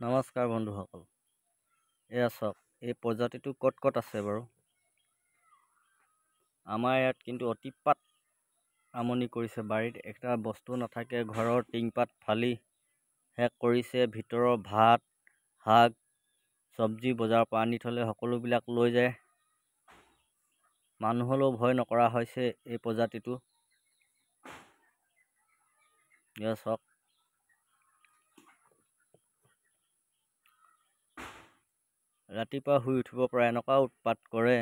নমস্কাৰ বন্ধুসকল, এয়া চাওক, এই প্ৰজাতিটো ক'ত আছে বাৰু। আমাৰ ইয়াত কিন্তু অতিপাত আমনি কৰিছে। বাৰীত এটা বস্তু নাথাকে, ঘৰৰ টিংপাত ফালি শেষ কৰিছে। ভিতৰৰ ভাত, শাক, চব্জি বজাৰৰ পৰা আনি থ'লে সকলোবিলাক লৈ যায়। মানুহলৈও ভয় নকৰা হৈছে এই প্ৰজাতিটো। এয়া চাওক, ৰাতিপুৱা শুই উঠিব পৰা এনেকুৱা উৎপাত কৰে।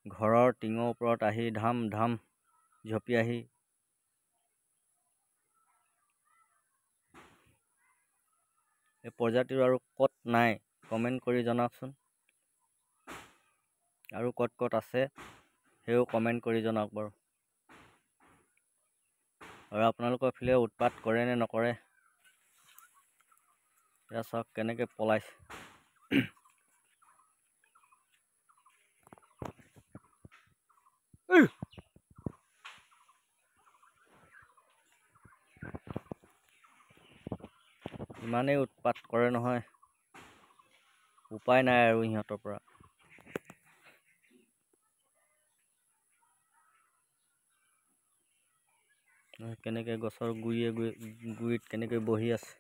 ঘৰৰ টিঙৰ ওপৰত আহি ধাম ধাম জঁপিয়াহি এই প্ৰজাতিৰ আৰু ক'ত নাই কমেণ্ট কৰি জনাওকচোন। আৰু ক'ত আছে সেও কমেণ্ট কৰি জনাওক বাৰু। আৰু আপোনালোকৰ ফালে উৎপাত কৰে নে নকৰে? এয়া চাওক কেনেকৈ পলাইছে। ইমানেই উৎপাত কৰে নহয়, উপায় নাই আৰু সিহঁতৰ পৰা। কেনেকৈ গছৰ গুৰিত কেনেকৈ বহি আছে।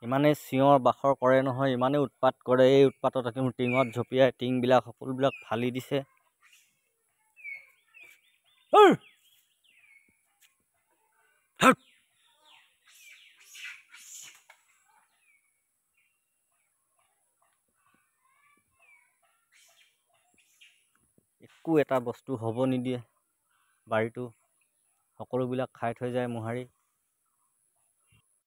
ইমানেই চিঞৰ বাখৰ কৰে নহয়, ইমানেই উৎপাত কৰে। এই উৎপাতত মোৰ টিঙত জঁপিয়াই টিংবিলাক সকলোবিলাক ফালি দিছে। একো এটা বস্তু হ'ব নিদিয়ে। বাৰীটো সকলোবিলাক খাই থৈ যায় মোহাৰি।